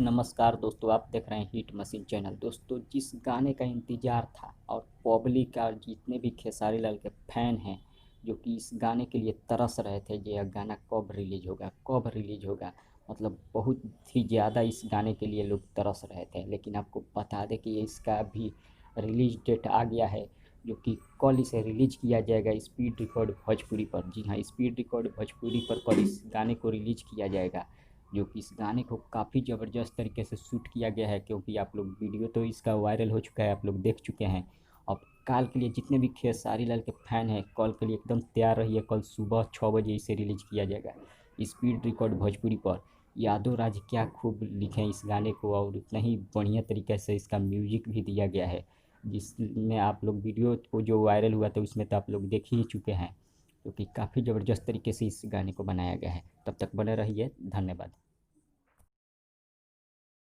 नमस्कार दोस्तों, आप देख रहे हैं हिट मशीन चैनल। दोस्तों, जिस गाने का इंतज़ार था और पब्लिक और जितने भी खेसारी लाल के फैन हैं जो कि इस गाने के लिए तरस रहे थे, ये गाना कब रिलीज़ होगा कब रिलीज़ होगा। मतलब बहुत ही ज़्यादा इस गाने के लिए लोग तरस रहे थे। लेकिन आपको बता दें कि इसका भी रिलीज़ डेट आ गया है, जो कि कल इसे रिलीज़ किया जाएगा स्पीड रिकॉर्ड भोजपुरी पर। जी हाँ, स्पीड रिकॉर्ड भोजपुरी पर कल इस गाने को रिलीज़ किया जाएगा, जो कि इस गाने को काफ़ी ज़बरदस्त तरीके से शूट किया गया है। क्योंकि आप लोग वीडियो तो इसका वायरल हो चुका है, आप लोग देख चुके हैं। अब कल के लिए जितने भी खेसारी लाल के फ़ैन हैं, कल के लिए एकदम तैयार रहिए। कल सुबह 6 बजे इसे रिलीज़ किया जाएगा स्पीड रिकॉर्ड भोजपुरी पर। यादव राज क्या खूब लिखे इस गाने को, और उतना ही बढ़िया तरीके से इसका म्यूजिक भी दिया गया है, जिसमें आप लोग वीडियो को जो वायरल हुआ था उसमें तो आप लोग देख ही चुके हैं। क्योंकि काफ़ी ज़बरदस्त तरीके से इस गाने को बनाया गया है। तब तक बने रहिए, धन्यवाद।